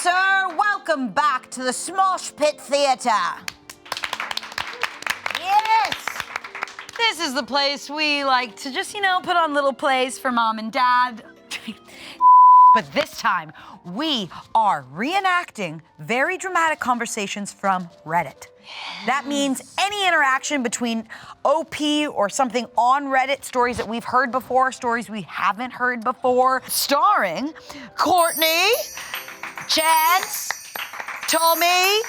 sir. Welcome back to the Smosh Pit Theater. Yes! This is the place we like to just, put on little plays for mom and dad. But this time, we are reenacting very dramatic conversations from Reddit. Yes. That means any interaction between OP or something on Reddit, stories that we've heard before, stories we haven't heard before, starring Courtney, Chance, Tommy,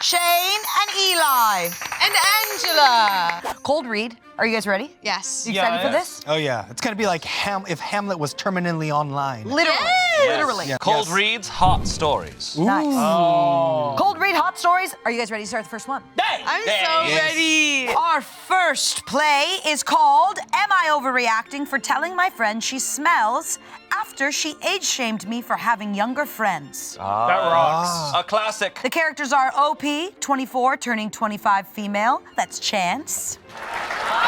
Shane, and Eli. And Angela. Cold read. Are you guys ready? Yes. You excited for this? Oh, yeah. It's going to be like if Hamlet was terminally online. Literally. Yes. Literally. Yeah. Cold reads, hot stories. Nice. Oh. Cold read, hot stories. Are you guys ready to start the first one? I'm so ready. Our first play is called Am I Overreacting for Telling My Friend She Smells After She Age-Shamed Me for Having Younger Friends? That rocks. A classic. The characters are OP, 24, turning 25 female. That's Chance.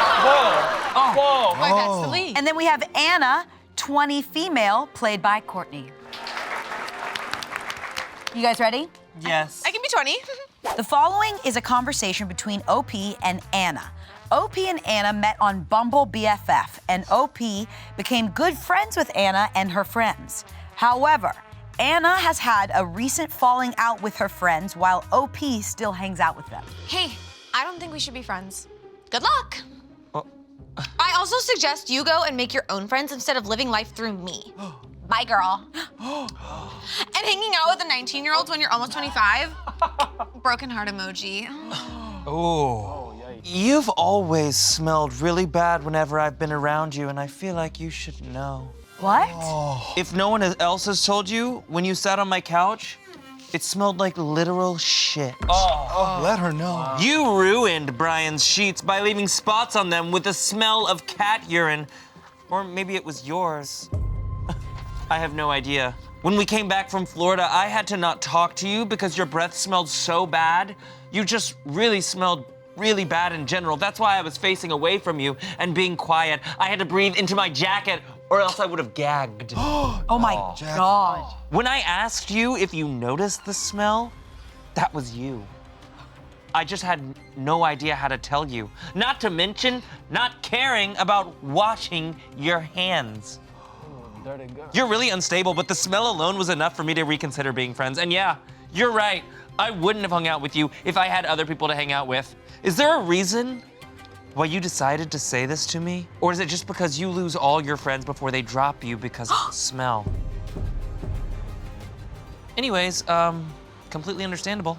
Whoa. Wait, that's the lead. And then we have Anna, 20 female, played by Courtney. You guys ready? Yes. I can be 20. The following is a conversation between OP and Anna. OP and Anna met on Bumble BFF, and OP became good friends with Anna and her friends. However, Anna has had a recent falling out with her friends while OP still hangs out with them. Hey, I don't think we should be friends. Good luck. I also suggest you go and make your own friends instead of living life through me. Bye, girl. And hanging out with the 19-year-olds when you're almost 25? Broken heart emoji. Oh, you've always smelled really bad whenever I've been around you, and I feel like you should know. What? If no one else has told you, when you sat on my couch, it smelled like literal shit. Oh, let her know. You ruined Brian's sheets by leaving spots on them with the smell of cat urine. Or maybe it was yours. I have no idea. When we came back from Florida, I had to not talk to you because your breath smelled so bad. You just really smelled really bad in general. That's why I was facing away from you and being quiet. I had to breathe into my jacket or else I would have gagged. Oh my God. When I asked you if you noticed the smell, that was you. I just had no idea how to tell you. Not to mention, not caring about washing your hands. You're really unstable, but the smell alone was enough for me to reconsider being friends. And yeah, you're right. I wouldn't have hung out with you if I had other people to hang out with. Is there a reason why you decided to say this to me? Or is it just because you lose all your friends before they drop you because of the smell? Anyways, completely understandable.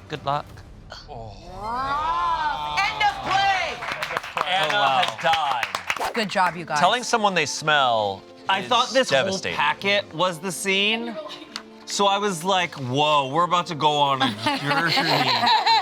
Good luck. End of play. Anna has died. Good job, you guys. Telling someone they smell I is thought this whole devastating. packet was the scene. So I was like, whoa, we're about to go on a journey.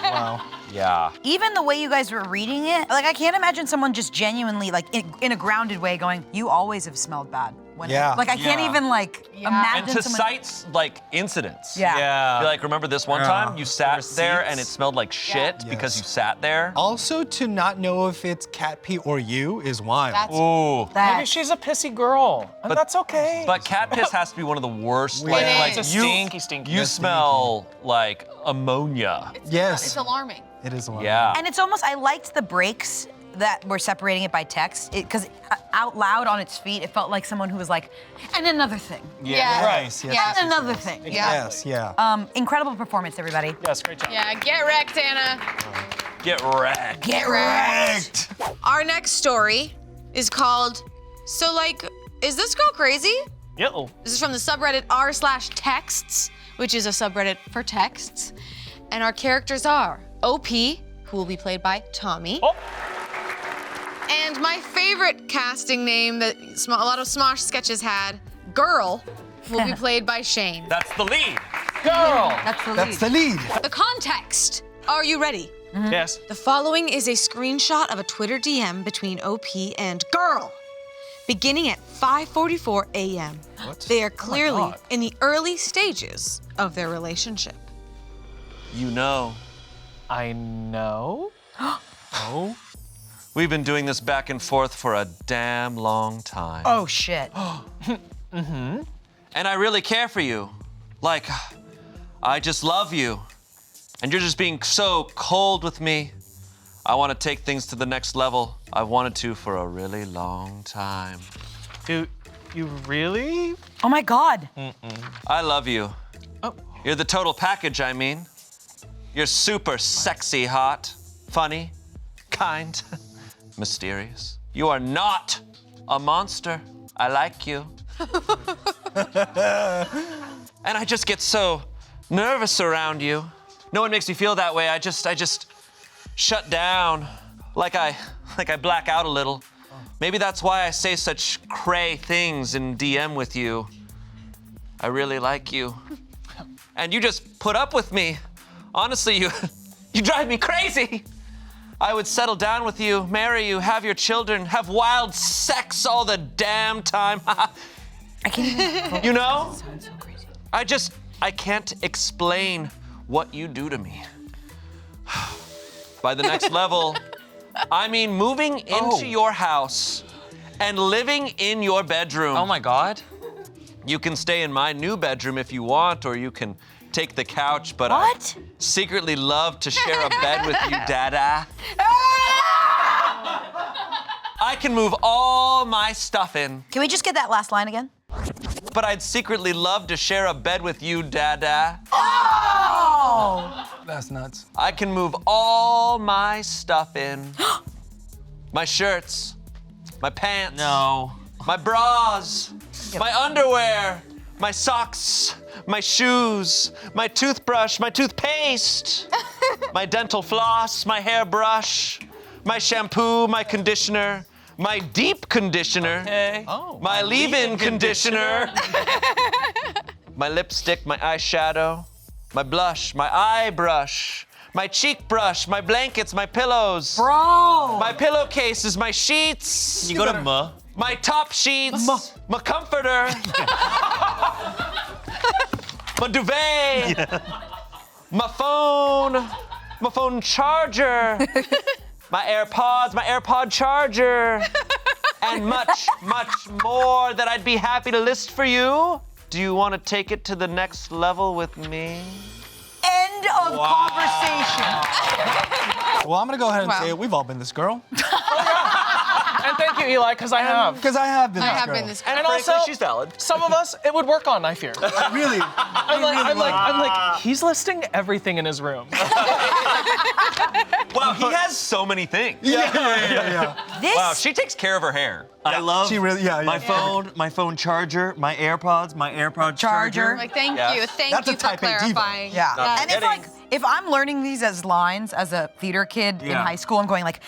Wow. Yeah. Even the way you guys were reading it, like I can't imagine someone just genuinely, like in a grounded way going, you always have smelled bad. Yeah. Like I can't even imagine And to someone. cite like incidents. Yeah. Be like, remember this one time you sat there and it smelled like shit because you sat there? Also, to not know if it's cat pee or you is wild. Ooh. Maybe she's a pissy girl, and that's okay. But cat piss has to be one of the worst. Weird. Like It's a stinky. You smell like ammonia. Yes. It's alarming. It is wild. Yeah. And it's almost, I liked the breaks that were separating it by text, because out loud on its feet, it felt like someone who was like, and another thing. Yeah. Right. Yes, yes, And another thing. Yes, yeah. Incredible performance, everybody. Yes, great job. Yeah, get wrecked, Anna. Get wrecked. Get wrecked. Our next story is called, So Like, Is This Girl Crazy? Yo. This is from the subreddit r/texts, which is a subreddit for texts. And our characters are OP, who will be played by Tommy. Oh. And my favorite casting name that a lot of Smosh sketches had, Girl, who will be played by Shane. That's the lead. Girl. That's the lead. That's the lead. The context. Are you ready? Yes. The following is a screenshot of a Twitter DM between OP and Girl, beginning at 5:44 a.m. What? They are clearly God. in the early stages of their relationship. You know. I know. Oh? We've been doing this back and forth for a damn long time. Oh, shit. And I really care for you. Like, I just love you. And you're just being so cold with me. I want to take things to the next level. I've wanted to for a really long time. Do you really? Oh my God. I love you. Oh. You're the total package, I mean. You're super sexy, hot, funny, kind, mysterious. You are not a monster. I like you. And I just get so nervous around you. No one makes me feel that way. I just shut down, like I black out a little. Maybe that's why I say such cray things in DM with you. I really like you. And you just put up with me. Honestly, you drive me crazy. I would settle down with you, marry you, have your children, have wild sex all the damn time. I can't even. You know? Sounds so crazy. I can't explain what you do to me. By the next level, I mean moving into your house and living in your bedroom. Oh my God. You can stay in my new bedroom if you want, or you can take the couch, but What? I secretly love to share a bed with you, Dada. I can move all my stuff in, Can we just get that last line again? but I'd secretly love to share a bed with you, Dada. Oh! That's nuts. I can move all my stuff in. My shirts, my pants, No. my bras, my underwear, my socks, my shoes, my toothbrush, my toothpaste, my dental floss, my hairbrush, my shampoo, my conditioner, my deep conditioner, Okay. my leave-in conditioner, my lipstick, my eyeshadow, my blush, my eye brush, my cheek brush, my blankets, my pillows, Bro! my pillowcases, my sheets, You go to Ma. my top sheets, my comforter, my duvet, my phone charger, my AirPods, my AirPod charger, and much, much more that I'd be happy to list for you. Do you want to take it to the next level with me? End of conversation. Well, I'm gonna go ahead and say it. We've all been this girl. And thank you, Eli, because I have. Because I have been I this have girl. been this. And Frankly, also, she's valid. some of us, it would work on, I fear. Really? I'm like, he's listing everything in his room. Wow, he has so many things. Yeah. This Wow, she takes care of her hair. I love She really, yeah. my phone charger, my AirPods, my AirPod charger. Like, thank Yeah. you. Thank That's a you for type A diva. clarifying. Yeah. Not And forgetting. if I'm learning these as lines as a theater kid in Yeah. high school, I'm going like,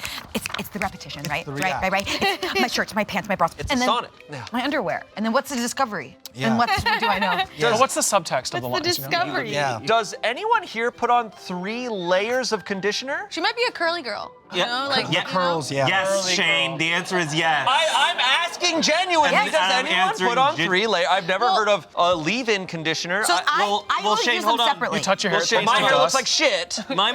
it's the repetition, right? yeah. Right. It's my shirts, my pants, my bras. It's and a then sonnet. Yeah. my underwear. And then what's the discovery? Yeah. And what do I know? But what's the subtext of the What's the lines? you know? discovery? Yeah. Does anyone here put on 3 layers of conditioner? She might be a curly girl. You know, like Yeah. Curls, yeah. Yes, Early Shane. girl. The answer is yes. I'm asking genuinely. And Does I'm anyone answering put on gen- 3 layers? I've never heard of a leave-in conditioner. So I well, only Shane, use hold them on. separately. You touch your hair. Well, Shane, it my tastes hair like looks dust. like shit. My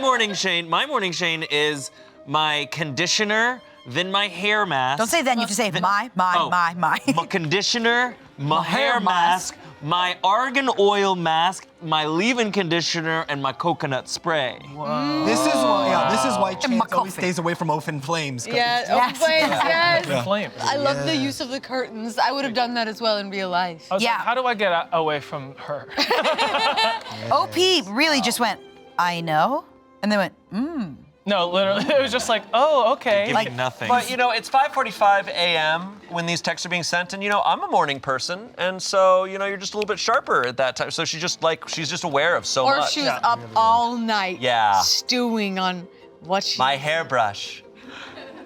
morning Shane is my conditioner, then my hair mask. Don't say then, you have to say my. My conditioner, my hair mask, my argan oil mask, my leave-in conditioner, and my coconut spray. This is why Chance coffee. always stays away from open flames. 'cause Yeah, Yes. open flames, yes. Flames. I love the use of the curtains. I would have done that as well in real life. I was Yeah. like, how do I get away from her? OP really just went, I know. And then went, No, literally, it was just like, oh, okay. Give Like, me nothing. But you know, it's 5:45 a.m. when these texts are being sent, and you know, I'm a morning person, and so you know, you're just a little bit sharper at that time. So she's just aware of so Or much. she was up all night Yeah. stewing on what she... My hairbrush,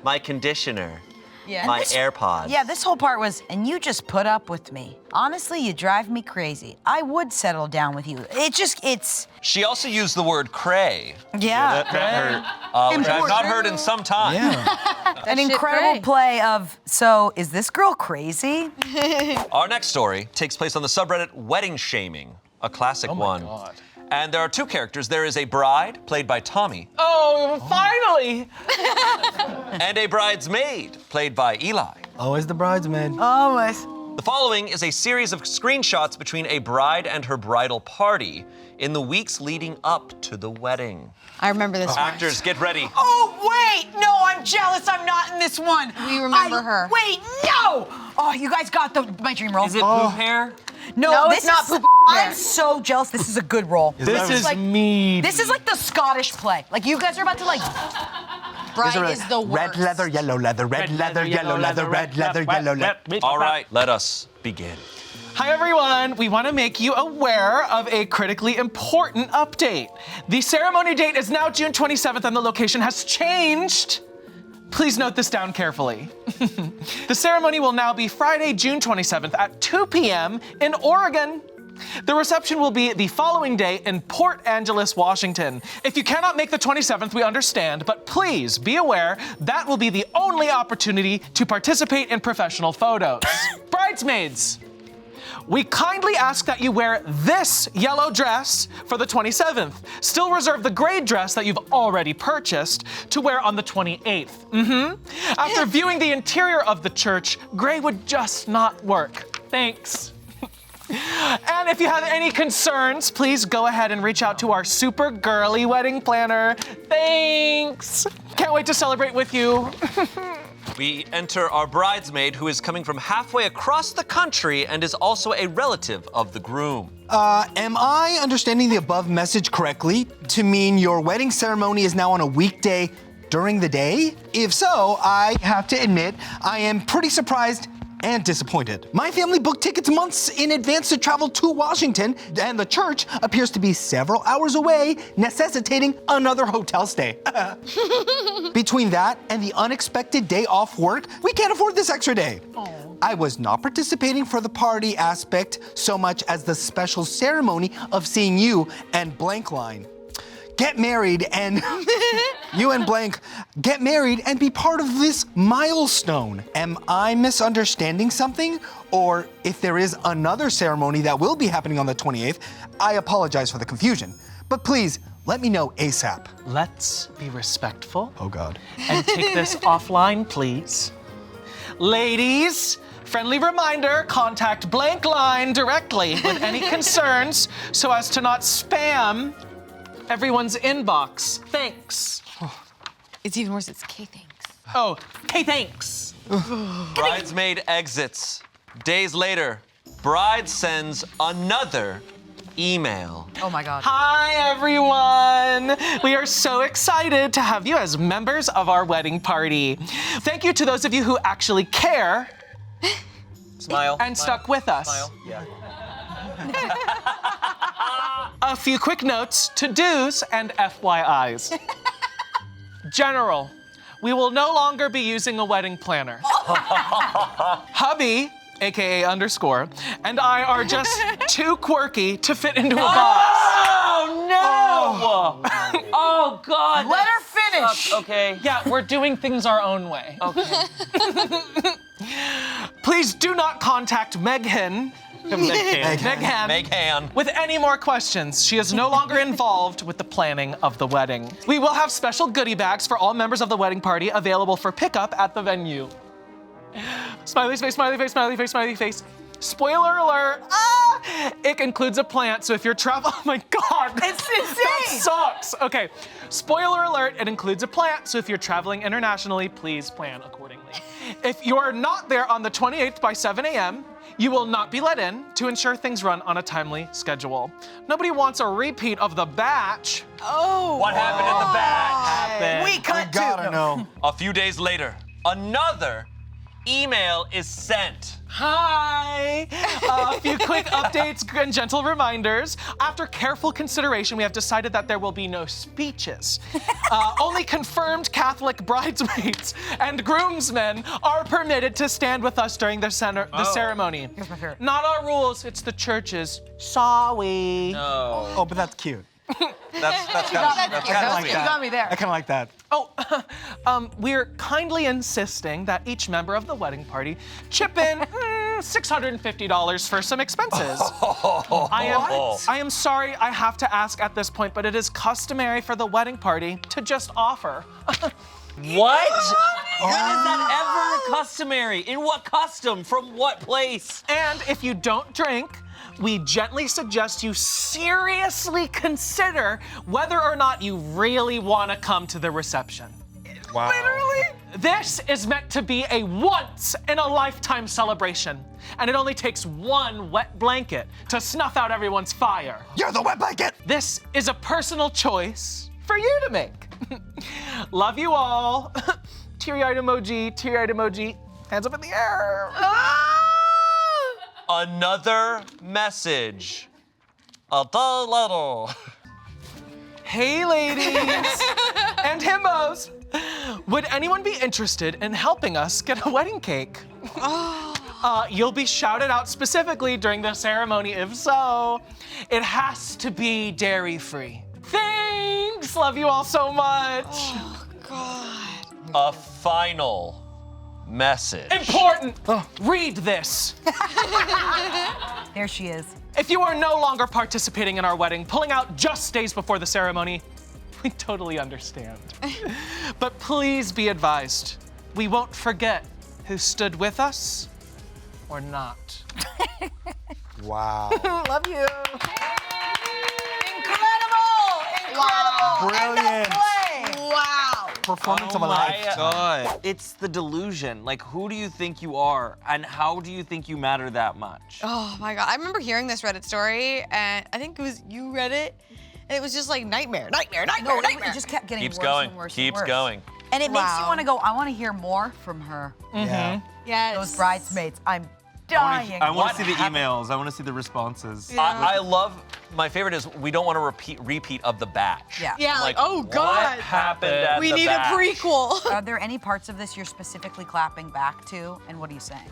my conditioner, Yeah. my AirPods. yeah, this whole part was, and you just put up with me. Honestly, you drive me crazy. I would settle down with you. It's, She also used the word cray, yeah, that hurt. which I've not heard in some time. Yeah. an shit incredible cray. play of, so is this girl crazy? Our next story takes place on the subreddit Wedding Shaming, a classic Oh my one. God. And there are 2 characters. There is a bride, played by Tommy, Oh, finally! and a bridesmaid, played by Eli. Always the bridesmaid. Almost. The following is a series of screenshots between a bride and her bridal party in the weeks leading up to the wedding. I remember this one. Actors, get ready. Oh, wait! No, I'm jealous I'm not in this one. We remember her. Wait, no! Oh, you guys got my dream role. Is it poop hair? No, it's not poop hair. I'm so jealous. This is a good role. This is like, me. This is like the Scottish play. Like, you guys are about to, like... Bride is the worst. Red leather, yellow leather, red leather, yellow leather, red leather, yellow leather. All right, let us begin. Hi everyone, we want to make you aware of a critically important update. The ceremony date is now June 27th and the location has changed. Please note this down carefully. The ceremony will now be Friday, June 27th at 2 p.m. in Oregon. The reception will be the following day in Port Angeles, Washington. If you cannot make the 27th, we understand, but please be aware that will be the only opportunity to participate in professional photos. Bridesmaids, we kindly ask that you wear this yellow dress for the 27th. Still reserve the gray dress that you've already purchased to wear on the 28th. After viewing the interior of the church, gray would just not work. Thanks. And if you have any concerns, please go ahead and reach out to our super girly wedding planner. Thanks. Can't wait to celebrate with you. We enter our bridesmaid, who is coming from halfway across the country and is also a relative of the groom. Am I understanding the above message correctly to mean your wedding ceremony is now on a weekday during the day? If so, I have to admit, I am pretty surprised and disappointed. My family booked tickets months in advance to travel to Washington, and the church appears to be several hours away, necessitating another hotel stay. Between that and the unexpected day off work, we can't afford this extra day. I was not participating for the party aspect so much as the special ceremony of seeing you and blank line get married and you and blank get married and be part of this milestone. Am I misunderstanding something? Or if there is another ceremony that will be happening on the 28th, I apologize for the confusion. But please, let me know ASAP. Let's be respectful. Oh God. And take this offline, please. Ladies, friendly reminder, contact blank line directly with any concerns so as to not spam everyone's inbox. Thanks. It's even worse, it's K thanks. Oh, hey, thanks. Bridesmaid exits. Days later, bride sends another email. Oh my God. Hi, everyone. We are so excited to have you as members of our wedding party. Thank you to those of you who actually care Smile. and stuck with us. Smile. Yeah. A few quick notes, to-dos, and FYIs. General, we will no longer be using a wedding planner. Hubby, AKA underscore, and I are just too quirky to fit into a box. Oh no! Oh God! Let that her finish. sucks. Okay. Yeah, we're doing things our own way. Okay. Please do not contact Meghan with any more questions. She is no longer involved with the planning of the wedding. We will have special goodie bags for all members of the wedding party available for pickup at the venue. Smiley face, smiley face, smiley face, smiley face. Spoiler alert, it includes a plant, so if you're traveling, oh my God. It's insane. That sucks. Okay, spoiler alert, it includes a plant, so if you're traveling internationally, please plan accordingly. If you're not there on the 28th by 7 a.m., you will not be let in to ensure things run on a timely schedule. Nobody wants a repeat of the batch. Oh. What happened at the back? We cut Gotta know. A few days later, another email is sent. Hi! A few quick updates and gentle reminders. After careful consideration, we have decided that there will be no speeches. Only confirmed Catholic bridesmaids and groomsmen are permitted to stand with us during the ceremony. Here's my favorite. Not our rules, it's the church's. Sorry. No. Oh, but that's cute. That's kind of I kinda like You that. got me there. I kind of like that. Oh, we're kindly insisting that each member of the wedding party chip in $650 for some expenses. I am sorry I have to ask at this point, but it is customary for the wedding party to just offer. What? When is that ever customary? In what custom? From what place? And if you don't drink, we gently suggest you seriously consider whether or not you really want to come to the reception. Wow. Literally, this is meant to be a once-in-a-lifetime celebration, and it only takes one wet blanket to snuff out everyone's fire. You're the wet blanket. This is a personal choice for you to make. Love you all. Teary-eyed emoji, hands up in the air. Another message. A little. Hey, ladies and himbos. Would anyone be interested in helping us get a wedding cake? You'll be shouted out specifically during the ceremony. If so, it has to be dairy-free. Thanks. Love you all so much. Oh, God. A final message. Important. Read this. There she is. If you are no longer participating in our wedding, pulling out just days before the ceremony, we totally understand. But please be advised, we won't forget who stood with us or not. Wow. Love you. Incredible! Incredible! Brilliant. End of play. Wow. Performance of a Oh my lifetime. God. It's the delusion. Like, who do you think you are, and how do you think you matter that much? Oh my God. I remember hearing this Reddit story, and I think it was you read it, and it was just like nightmare. No, it just kept getting Keeps worse going. and worse Keeps and worse. going. And it makes you Wow. want to go, I want to hear more from her. Yeah. Yes. Those bridesmaids. I'm dying. I want What to see the happened? emails. I want to see the responses. I love, my favorite is we don't want to repeat of the batch. Yeah. Yeah, like, oh God. What happened at We the need batch? a prequel. Are there any parts of this you're specifically clapping back to? And what are you saying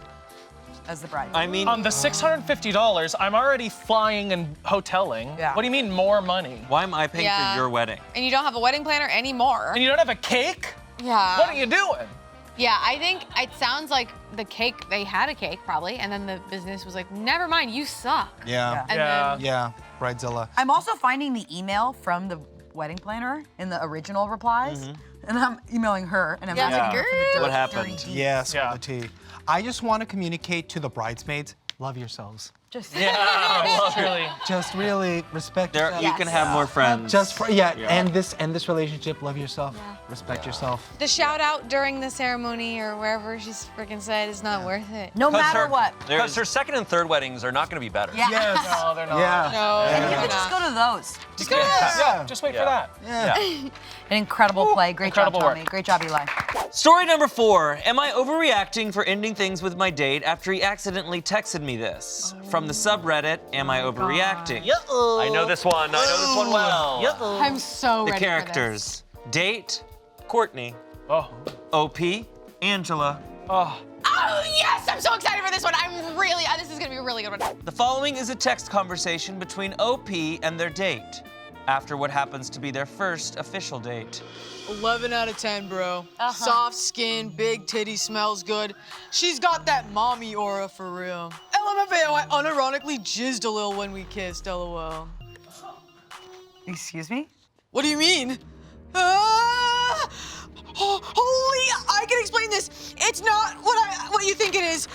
as the bride? I mean, On the $650, I'm already flying and hoteling. Yeah. What do you mean more money? why am I paying Yeah. for your wedding? And you don't have a wedding planner anymore. And you don't have a cake? Yeah. What are you doing? Yeah, I think it sounds like the cake, they had a cake probably, and then the business was like, never mind, you suck. Yeah. And Yeah. then, Yeah. Bridezilla. I'm also finding the email from the wedding planner in the original replies. And I'm emailing her and I'm Yeah, asking her for the What dirty, happened? dirty deeds. Yes, Yeah. the tea. I just want to communicate to the bridesmaids, love yourselves. Just Truly. Just really respect There, yourself. you can have more friends. Just for, end this relationship, love yourself, respect yourself. the shout out during the ceremony or wherever she's freaking said is not worth it. no matter what. Because her second and third weddings are not going to be better. Yeah. No, they're not. Yeah. No, And you you're could just not. go to those. Just go yeah. Just wait for that. Yeah. An incredible play. Great incredible job, Tommy. work. Great job, Eli. Story number 4. Am I overreacting for ending things with my date after he accidentally texted me this? From the subreddit, Am I overreacting? I know this one. I know this one well. I'm so The ready characters. Date, Courtney. Oh. OP, Angela. Oh. Oh, yes! I'm so excited for this one. I'm really, this is gonna be a really good one. The following is a text conversation between OP and their date after what happens to be their first official date. 11 out of 10, bro. Soft skin, big titty, smells good. She's got that mommy aura for real. LMFAO, I unironically jizzed a little when we kissed, LOL. Excuse me? What do you mean? Ah! Oh, holy, I can explain this. It's not what you think it is.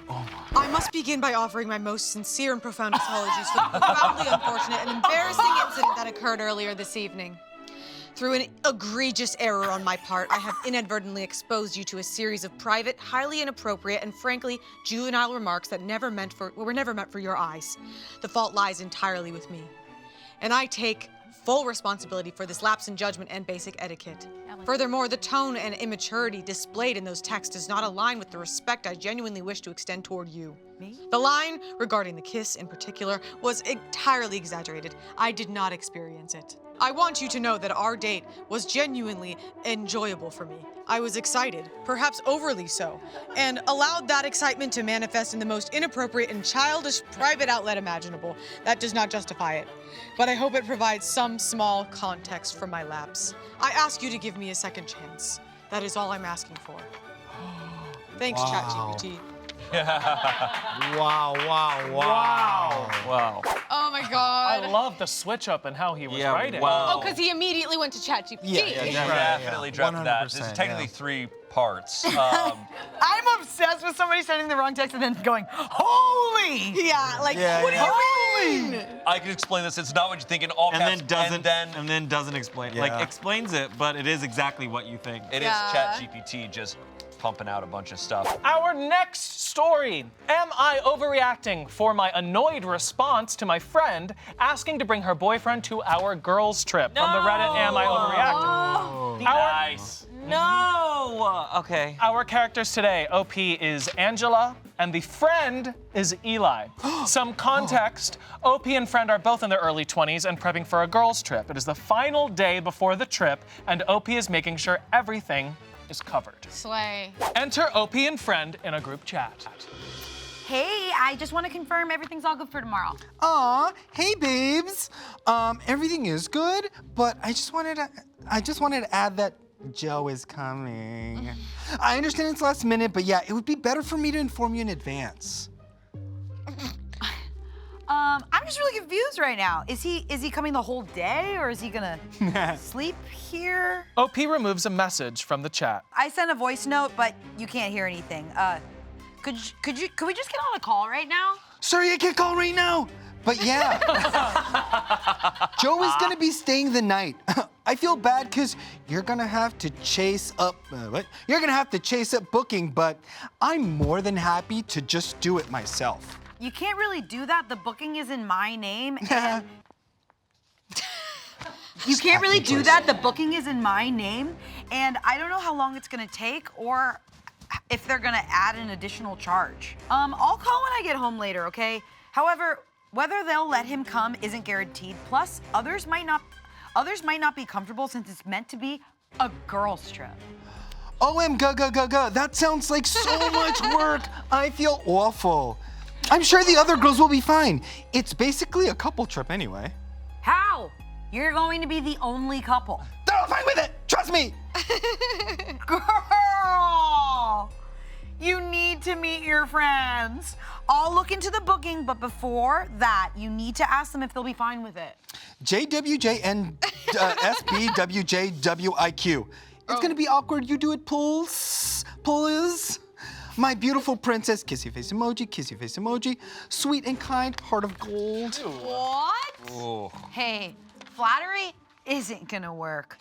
I must begin by offering my most sincere and profound apologies for the profoundly unfortunate and embarrassing incident that occurred earlier this evening. Through an egregious error on my part, I have inadvertently exposed you to a series of private, highly inappropriate, and frankly, juvenile remarks that were never meant for your eyes. The fault lies entirely with me. And I take full responsibility for this lapse in judgment and basic etiquette. Furthermore, the tone and immaturity displayed in those texts does not align with the respect I genuinely wish to extend toward you. Me? The line regarding the kiss in particular was entirely exaggerated. I did not experience it. I want you to know that our date was genuinely enjoyable for me. I was excited, perhaps overly so, and allowed that excitement to manifest in the most inappropriate and childish private outlet imaginable. That does not justify it, but I hope it provides some small context for my lapse. I ask you to give me a second chance. That is all I'm asking for. Thanks, Wow. ChatGPT. Wow. Wow. Oh my I God. love the switch up and how he was Yeah, writing. wow. Oh, because he immediately went to ChatGPT. Definitely dropped that. This is 100%, technically yeah. 3 parts. I'm obsessed with somebody sending the wrong text and then going, holy! Yeah, like, Yeah, what yeah. do you mean? I can explain this. It's not what you think in all And caps. then doesn't explain. Yeah. Like explains it, but it is exactly what you think. It is Yeah. ChatGPT just pumping out a bunch of stuff. Our next story. Am I overreacting for my annoyed response to my friend asking to bring her boyfriend to our girls' trip? From the Reddit, Am I Overreacting? Nice. No. Okay. Our characters today, OP is Angela, and the friend is Eli. Some context, OP and friend are both in their early 20s and prepping for a girls' trip. It is the final day before the trip, and OP is making sure everything is covered. Slay. Enter OP and friend in a group chat. Hey, I just want to confirm everything's all good for tomorrow. Aw, hey babes. Everything is good, but I just wanted to add that Joe is coming. I understand it's last minute, but yeah, it would be better for me to inform you in advance. I'm just really confused right now. Is he coming the whole day, or is he gonna sleep here? OP removes a message from the chat. I sent a voice note, but you can't hear anything. Could we just get on a call right now? Sorry, I can't call right now. But yeah, Joe is gonna be staying the night. I feel bad because you're gonna have to chase up, You're gonna have to chase up booking, but I'm more than happy to just do it myself. You can't really do that. The booking is in my name, and you can't really do that. The booking is in my name, and I don't know how long it's gonna take or if they're gonna add an additional charge. I'll call when I get home later, okay? However, whether they'll let him come isn't guaranteed. Plus, others might not be comfortable since it's meant to be a girls' trip. That sounds like so much work. I feel awful. I'm sure the other girls will be fine. It's basically a couple trip anyway. How? You're going to be the only couple. They're all fine with it. Trust me. Girl, you need to meet your friends. I'll look into the booking, but before that, you need to ask them if they'll be fine with it. JWJN SBWJWIQ. It's gonna be awkward. You do it, please. My beautiful princess, kissy face emoji, sweet and kind, heart of gold. What? Oh. Hey, flattery isn't gonna work.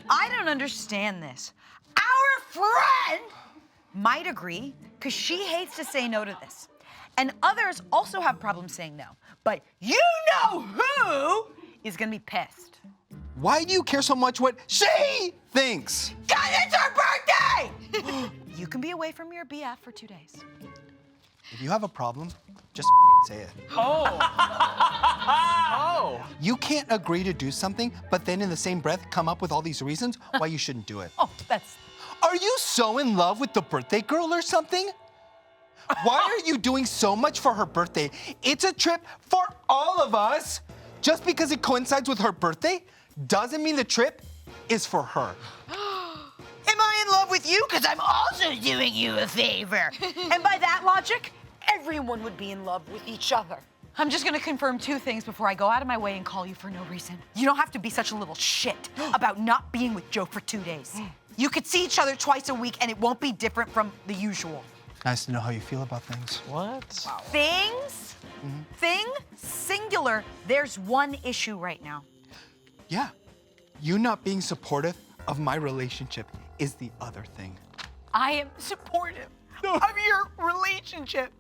I don't understand this. Our friend might agree, because she hates to say no to this. And others also have problems saying no. But you know who is gonna be pissed. Why do you care so much what she thinks? Cause it's her birthday! You can be away from your BF for 2 days. If you have a problem, just say it. Oh. You can't agree to do something, but then in the same breath come up with all these reasons why you shouldn't do it. Oh, that's... Are you so in love with the birthday girl or something? Why are you doing so much for her birthday? It's a trip for all of us. Just because it coincides with her birthday doesn't mean the trip is for her. Am I in love with you? Because I'm also doing you a favor. And by that logic, everyone would be in love with each other. I'm just gonna confirm 2 things before I go out of my way and call you for no reason. You don't have to be such a little shit about not being with Joe for 2 days. You could see each other twice a week and it won't be different from the usual. Nice to know how you feel about things. What? Things? Thing? Singular. There's one issue right now. Yeah, you not being supportive of my relationship is the other thing. I am supportive of your relationship.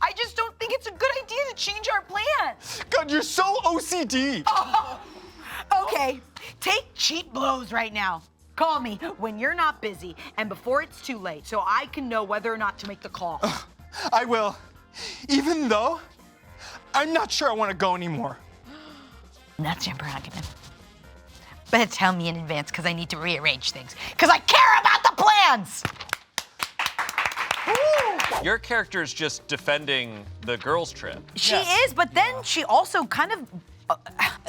I just don't think it's a good idea to change our plans. God, you're so OCD. Okay, take cheap blows right now. Call me when you're not busy and before it's too late so I can know whether or not to make the call. I will, even though I'm not sure I want to go anymore. That's your prerogative. But tell me in advance because I need to rearrange things because I care about the plans. Your character is just defending the girls' trip. She is, but then she also kind of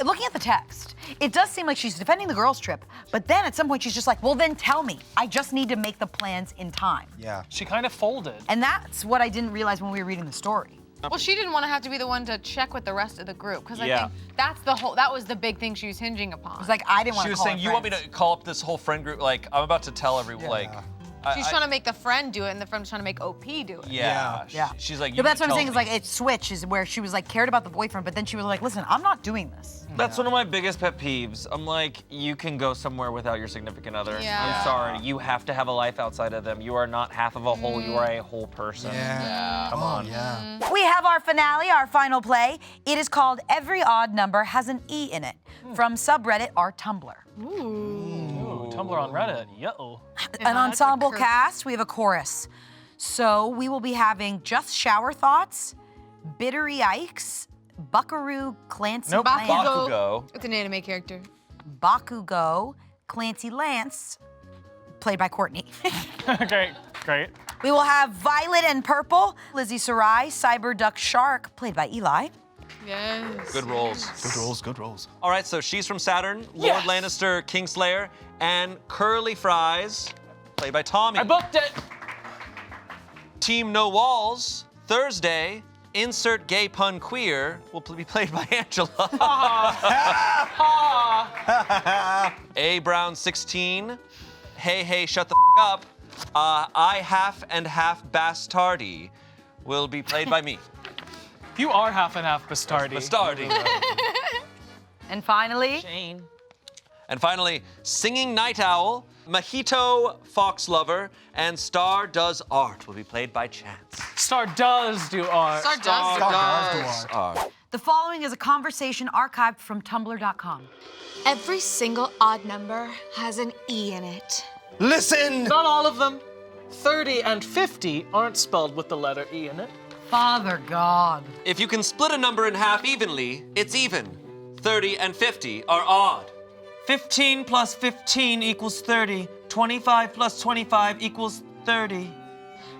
looking at the text, it does seem like she's defending the girls' trip, but then at some point she's just like, well, then tell me. I just need to make the plans in time. Yeah. She kind of folded. And that's what I didn't realize when we were reading the story. Well, she didn't want to have to be the one to check with the rest of the group, because I Yeah. think that was the big thing she was hinging upon. It's like, I didn't want She to was call saying, her you want me friends." to call up this whole friend group? Like, I'm about to tell everyone, like. She's trying to make the friend do it, and the friend's trying to make OP do it. Yeah. Yeah. She's like, Yeah, you but that's what I'm tell saying is me. like, it switches where she was like cared about the boyfriend, but then she was like, listen, I'm not doing this. That's one of my biggest pet peeves. I'm like, you can go somewhere without your significant other. Yeah. I'm sorry. You have to have a life outside of them. You are not half of a whole. You are a whole person. Yeah. Come on. Yeah. We have our finale, our final play. It is called Every Odd Number Has an E in It, from subreddit our Tumblr. Ooh, Tumblr on Reddit. Yo. An ensemble cast, we have a chorus. So we will be having Just Shower Thoughts, Bittery Ikes, Buckaroo Clancy Nope. Lance, Bakugo. It's an anime character. Bakugo Clancy Lance, played by Courtney. Great. We will have Violet and Purple, Lizzie Sarai, Cyber Duck Shark, played by Eli. Yes. Good rolls. Good rolls. All right, so she's from Saturn, Lord Lannister, Kingslayer, and Curly Fries, played by Tommy. I booked it. Team No Walls, Thursday, insert gay pun queer, will be played by Angela. A Brown 16, hey, shut the up. I half and half bastardy will be played by me. You are half and half Bastardi. Bastardy. And finally, Shane. And finally, Singing Night Owl, Mojito Fox Lover, and Star Does Art will be played by Chance. Star does do art. the following is a conversation archived from tumblr.com. Every single odd number has an E in it. Listen! Not all of them. 30 and 50 aren't spelled with the letter E in it. Father God. If you can split a number in half evenly, it's even. 30 and 50 are odd. 15 plus 15 equals 30. 25 plus 25 equals 30.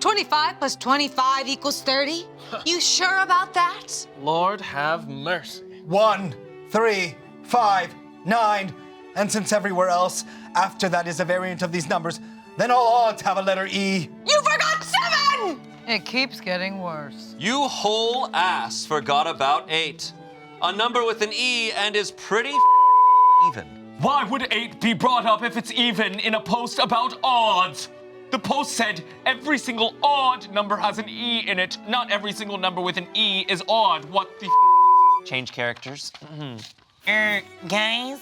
25 plus 25 equals 30? You sure about that? Lord have mercy. 1, 3, 5, 9. And since everywhere else after that is a variant of these numbers, then all odds have a letter E. You forgot 7! It keeps getting worse. You whole ass forgot about 8. A number with an E and is pretty even. Why would 8 be brought up if it's even in a post about odds? The post said every single odd number has an E in it. Not every single number with an E is odd. What the Change characters. Guys,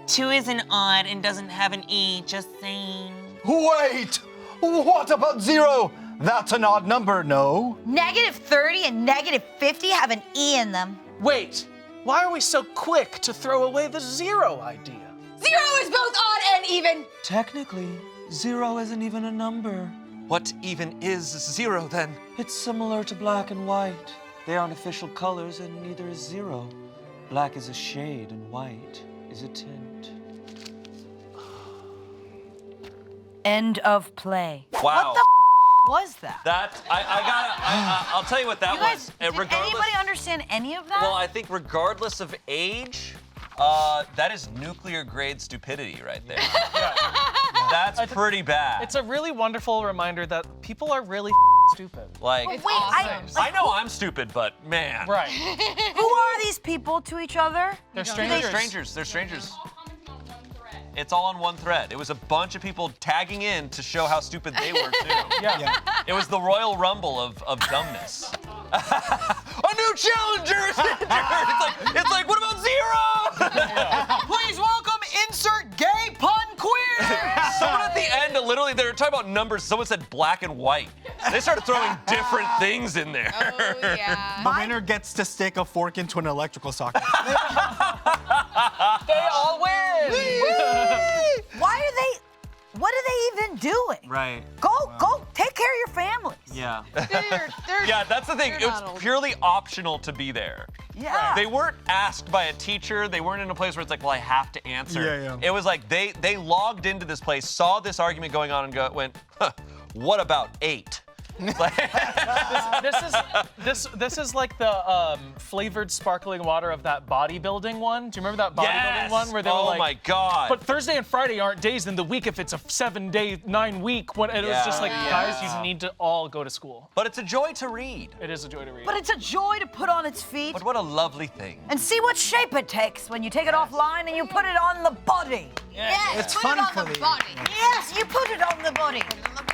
2 isn't odd and doesn't have an E, just saying. Wait! What about 0? That's an odd number, no? Negative 30 and negative 50 have an E in them. Wait, why are we so quick to throw away the 0 idea? 0 is both odd and even. Technically, 0 isn't even a number. What even is 0 then? It's similar to black and white. They aren't official colors and neither is 0. Black is a shade and white is a tint. End of play. Wow. What the was that? That, I'll tell you what that You guys, was. did anybody understand any of that? Well, I think regardless of age, that is nuclear grade stupidity right there. That's pretty bad. It's a really wonderful reminder that people are really stupid. like, Wait, I know I'm stupid, but man. Right. who are these people to each other? They're They're strangers. strangers. They're strangers. It's all on one thread. It was a bunch of people tagging in to show how stupid they were too. Yeah. It was the Royal Rumble of dumbness. A new challenger is injured. It's like, what about 0? Please welcome insert gay pun queer. Someone at the end, literally, they were talking about numbers. Someone said black and white. They started throwing different things in there. Oh, yeah. The winner gets to stick a fork into an electrical socket. They all win! What are they even doing? Right. Go take care of your families. Yeah. Yeah, that's the thing. It was purely optional to be there. Yeah. They weren't asked by a teacher. They weren't in a place where it's like, well, I have to answer. Yeah. It was like they logged into this place, saw this argument going on, and went, huh, what about 8? This is like the flavored sparkling water of that bodybuilding one. Do you remember that bodybuilding one where they were like, oh my God. but Thursday and Friday aren't days in the week if it's a 7-day, 9-week one. And it was just like, guys, you need to all go to school. But it's a joy to read. It is a joy to read. But it's a joy to put on its feet But what a lovely thing. and see what shape it takes when you take it offline and you put it on the body. Yes, It's put fun it on for the the- body. Yes, you put it on the body.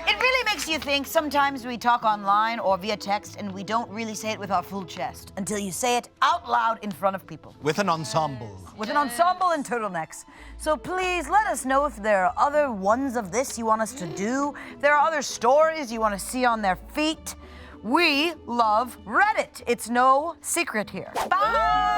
It really makes you think. Sometimes we talk online or via text and we don't really say it with our full chest until you say it out loud in front of people. With an ensemble. With an ensemble and turtlenecks. So please let us know if there are other ones of this you want us to do. If there are other stories you want to see on their feet. We love Reddit. It's no secret here. Bye!